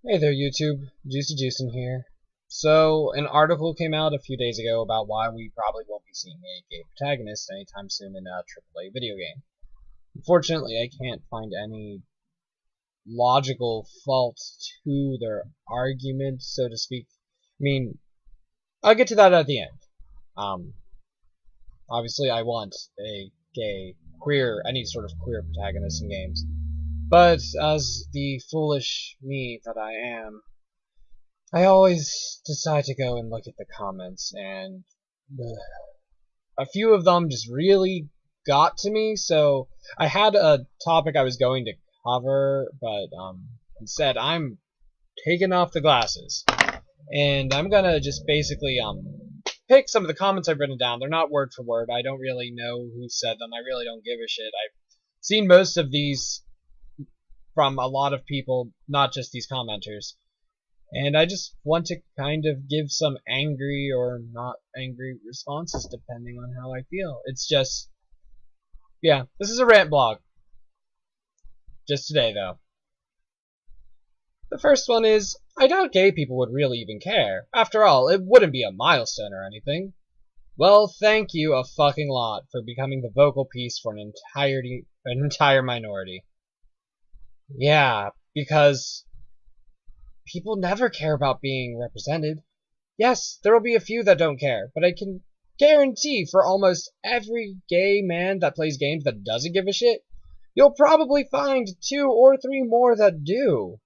Hey there, YouTube. Juicy Juicin here. So, an article came out a few days ago about why we probably won't be seeing a gay protagonist anytime soon in a AAA video game. Unfortunately, I can't find any logical fault to their argument, so to speak. I mean, I'll get to that at the end. Um, Obviously, I want a gay, queer, any sort of queer protagonist in games. But as the foolish me that I am, I always decide to go and look at the comments, and a few of them just really got to me. So I had a topic I was going to cover, but instead I'm taking off the glasses, and I'm gonna just basically pick some of the comments I've written down. They're not word for word. I don't really know who said them. I really don't give a shit. I've seen most of these from a lot of people, not just these commenters. And I just want to kind of give some angry or not angry responses depending on how I feel. It's just, yeah, this is a rant blog. Just today, though. The first one is, I doubt gay people would really even care. After all, it wouldn't be a milestone or anything. Well, thank you a fucking lot for becoming the vocal piece for an entire minority. Yeah, because people never care about being represented. Yes, there will be a few that don't care, but I can guarantee for almost every gay man that plays games that doesn't give a shit, you'll probably find 2 or 3 more that do.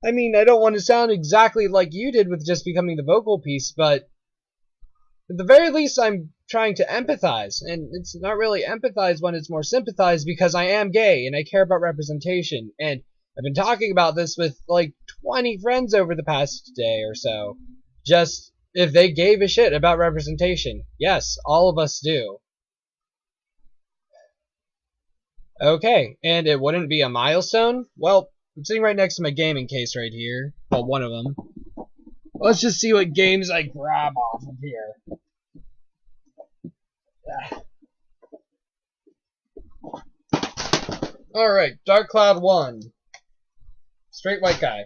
I mean, I don't want to sound exactly like you did with just becoming the vocal piece, but at the very least I'm trying to empathize, and it's not really empathize when it's more sympathize because I am gay and I care about representation, and I've been talking about this with like 20 friends over the past day or so. Just if they gave a shit about representation. Yes, all of us do. Okay, and it wouldn't be a milestone? Well, I'm sitting right next to my gaming case right here. Well, one of them. Let's just see what games I grab off of here. Alright, Dark Cloud 1. Straight white guy.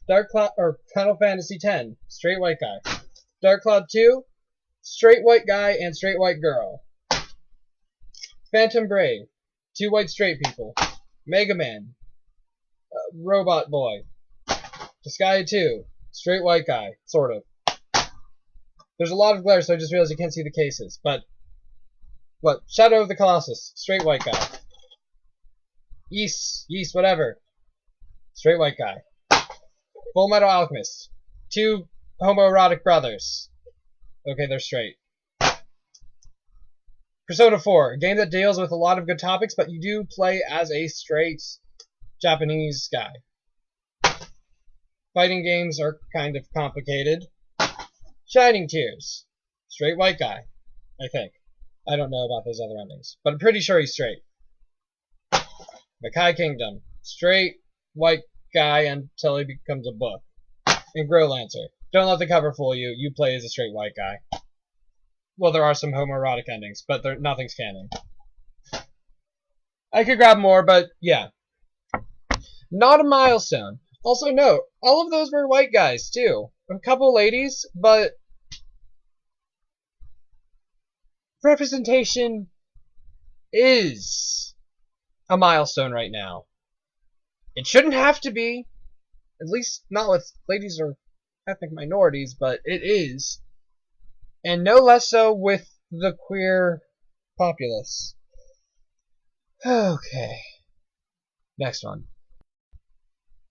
Dark Cloud or Final Fantasy X. Straight white guy. Dark Cloud 2. Straight white guy and straight white girl. Phantom Brave. 2 white straight people. Mega Man. Robot Boy. Disgaea 2. Straight white guy. Sort of. There's a lot of glare, so I just realized I can't see the cases. But, what? Shadow of the Colossus. Straight white guy. Yeast, whatever. Straight white guy. Full Metal Alchemist. 2 homoerotic brothers. Okay, they're straight. Persona 4, a game that deals with a lot of good topics, but you do play as a straight Japanese guy. Fighting games are kind of complicated. Shining Tears. Straight white guy, I think. I don't know about those other endings, but I'm pretty sure he's straight. Makai Kingdom. Straight white guy until he becomes a book. And Growlancer. Don't let the cover fool you. You play as a straight white guy. Well, there are some homoerotic endings, but nothing's canon. I could grab more, but yeah. Not a milestone. Also note, all of those were white guys, too. A couple ladies, but representation is a milestone right now. It shouldn't have to be, at least not with ladies or ethnic minorities, but it is. And no less so with the queer populace. Okay. Next one.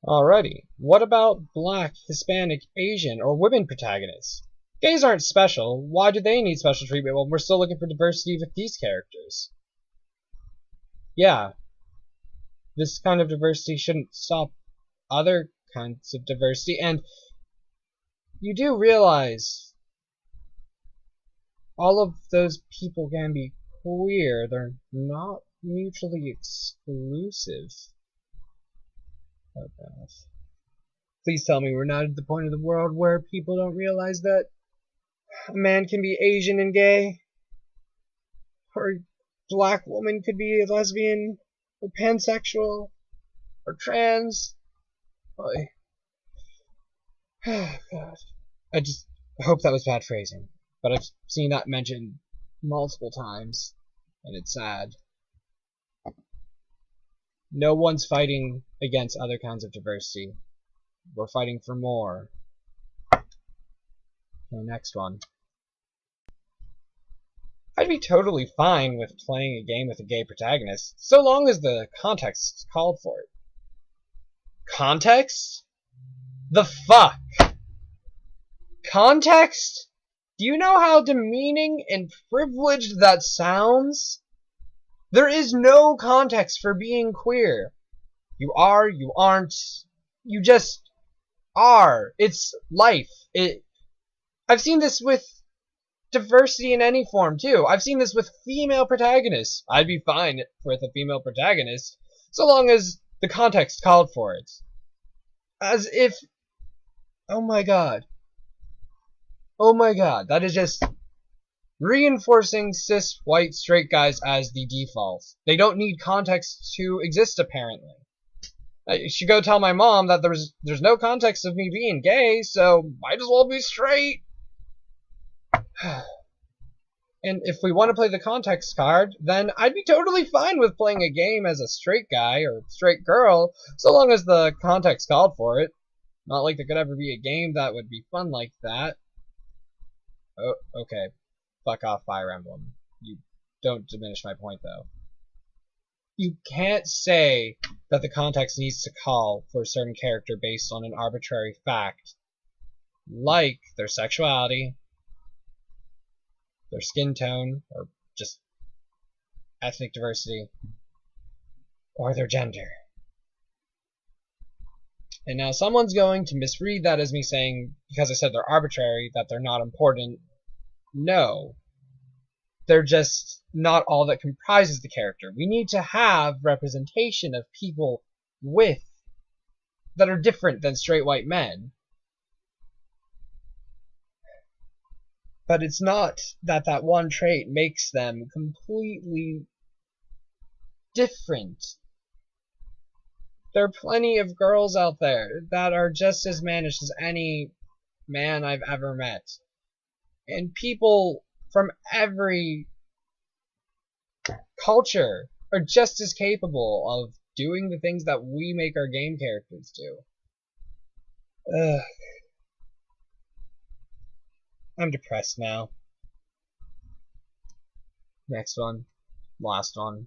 Alrighty. What about black, Hispanic, Asian, or women protagonists? Gays aren't special. Why do they need special treatment when we're still looking for diversity with these characters? Yeah. This kind of diversity shouldn't stop other kinds of diversity, and you do realize all of those people can be queer. They're not mutually exclusive. Oh, gosh. Please tell me we're not at the point of the world where people don't realize that a man can be Asian and gay, or a black woman could be a lesbian, or pansexual, or trans, God. I just hope that was bad phrasing. But I've seen that mentioned multiple times, and it's sad. No one's fighting against other kinds of diversity. We're fighting for more. The next one. I'd be totally fine with playing a game with a gay protagonist, so long as the context called for it. Context? The fuck? Context? Do you know how demeaning and privileged that sounds? There is no context for being queer. You are, you aren't, you just are. It's life. I've seen this with diversity in any form, too. I've seen this with female protagonists. I'd be fine with a female protagonist, so long as the context called for it. As if... Oh my god. Oh my god. That is just reinforcing cis, white, straight guys as the default. They don't need context to exist, apparently. I should go tell my mom that there's no context of me being gay, so might as well be straight. And if we want to play the context card, then I'd be totally fine with playing a game as a straight guy or straight girl, so long as the context called for it. Not like there could ever be a game that would be fun like that. Oh, okay. Fuck off, Fire Emblem. You don't diminish my point, though. You can't say that the context needs to call for a certain character based on an arbitrary fact, like their sexuality, their skin tone, or just ethnic diversity, or their gender. And now someone's going to misread that as me saying, because I said they're arbitrary, that they're not important. No. They're just not all that comprises the character. We need to have representation of people that are different than straight white men. But it's not that one trait makes them completely different. There are plenty of girls out there that are just as mannish as any man I've ever met. And people from every culture are just as capable of doing the things that we make our game characters do. Ugh. I'm depressed now. Next one. Last one.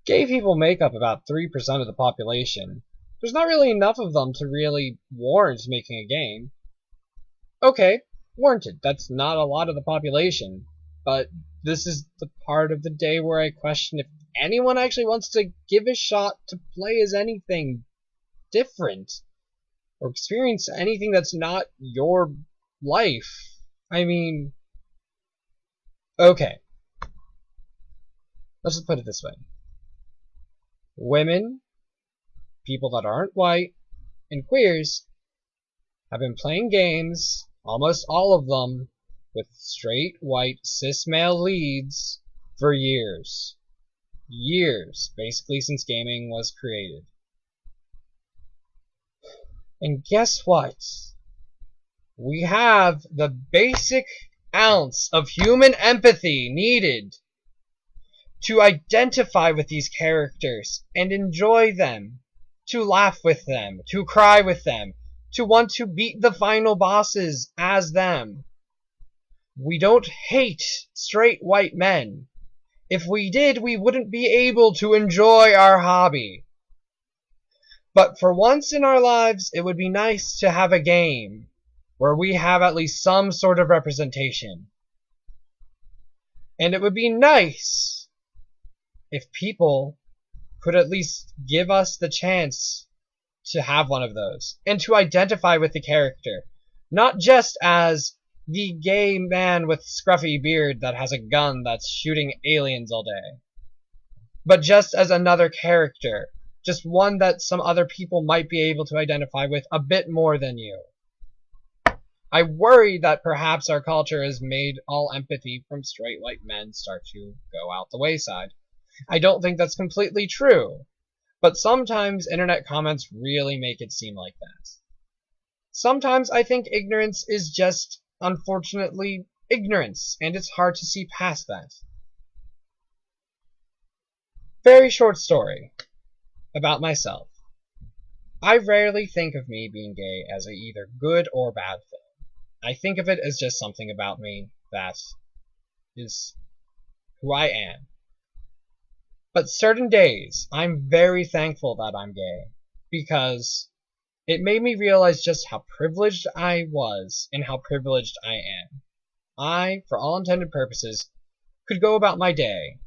Gay people make up about 3% of the population. There's not really enough of them to really warrant making a game. Okay, warranted. That's not a lot of the population. But this is the part of the day where I question if anyone actually wants to give a shot to play as anything different. Or experience anything that's not your life. I mean... Okay. Let's just put it this way. Women, people that aren't white, and queers have been playing games, almost all of them, with straight, white, cis male leads for years. Years, basically since gaming was created. And guess what? We have the basic ounce of human empathy needed to identify with these characters and enjoy them, to laugh with them, to cry with them, to want to beat the final bosses as them. We don't hate straight white men. If we did, we wouldn't be able to enjoy our hobby. But for once in our lives, it would be nice to have a game where we have at least some sort of representation. And it would be nice if people could at least give us the chance to have one of those and to identify with the character, not just as the gay man with scruffy beard that has a gun that's shooting aliens all day, but just as another character, just one that some other people might be able to identify with a bit more than you. I worry that perhaps our culture has made all empathy from straight white men start to go out the wayside. I don't think that's completely true, but sometimes internet comments really make it seem like that. Sometimes I think ignorance is just, unfortunately, ignorance, and it's hard to see past that. Very short story about myself. I rarely think of me being gay as a either good or bad thing. I think of it as just something about me that is who I am. But certain days, I'm very thankful that I'm gay, because it made me realize just how privileged I was and how privileged I am. I, for all intended purposes, could go about my day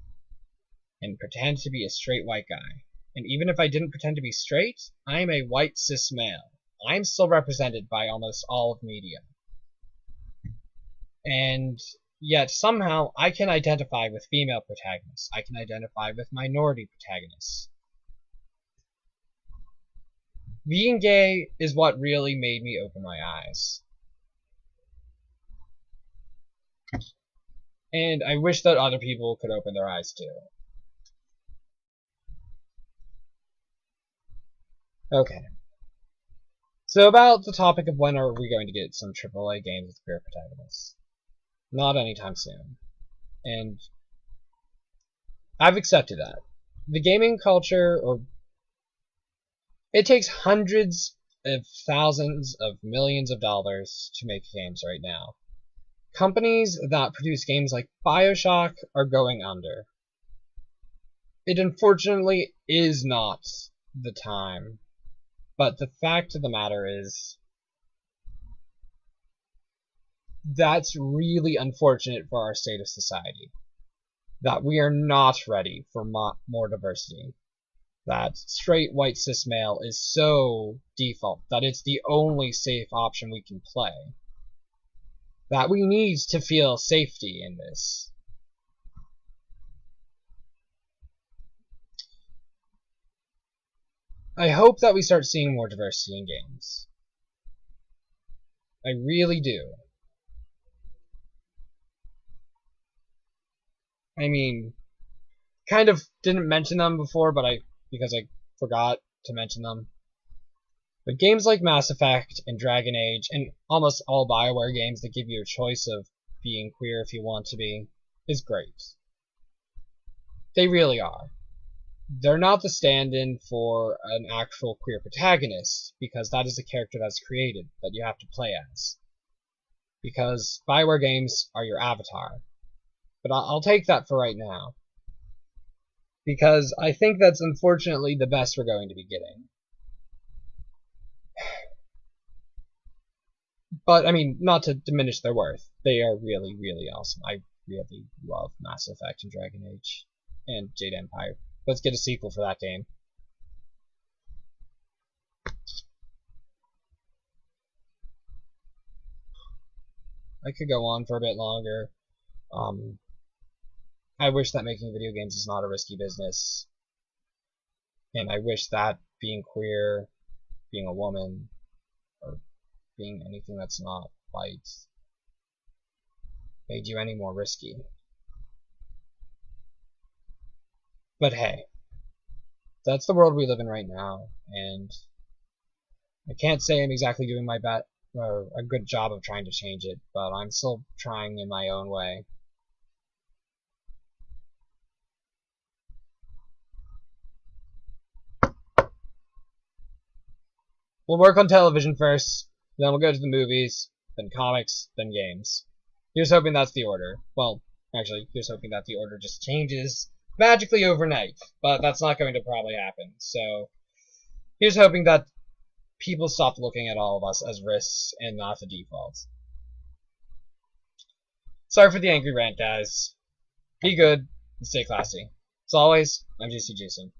and pretend to be a straight white guy. And even if I didn't pretend to be straight, I'm a white cis male. I'm still represented by almost all of media. And yet somehow I can identify with female protagonists. I can identify with minority protagonists. Being gay is what really made me open my eyes. And I wish that other people could open their eyes too. Okay. So about the topic of when are we going to get some AAA games with queer protagonists? Not anytime soon. And I've accepted that. The gaming culture, it takes hundreds of thousands of millions of dollars to make games right now. Companies that produce games like BioShock are going under. It unfortunately is not the time. But the fact of the matter is, that's really unfortunate for our state of society. That we are not ready for more diversity. That straight white cis male is so default that it's the only safe option we can play. That we need to feel safety in this. I hope that we start seeing more diversity in games. I really do. I mean, kind of didn't mention them before, because I forgot to mention them. But games like Mass Effect and Dragon Age, and almost all BioWare games that give you a choice of being queer if you want to be, is great. They really are. They're not the stand-in for an actual queer protagonist, because that is a character that's created, that you have to play as. Because BioWare games are your avatar. But I'll take that for right now. Because I think that's unfortunately the best we're going to be getting. But, I mean, not to diminish their worth. They are really, really awesome. I really love Mass Effect and Dragon Age. And Jade Empire. Let's get a sequel for that game. I could go on for a bit longer. I wish that making video games is not a risky business. And I wish that being queer, being a woman, or being anything that's not white made you any more risky. But hey, that's the world we live in right now, and I can't say I'm exactly doing my a good job of trying to change it, but I'm still trying in my own way. We'll work on television first, then we'll go to the movies, then comics, then games. Here's hoping that's the order. Well, actually, here's hoping that the order just changes magically overnight, but that's not going to probably happen. So, here's hoping that people stop looking at all of us as risks and not the default. Sorry for the angry rant, guys. Be good and stay classy. As always, I'm JC Jason.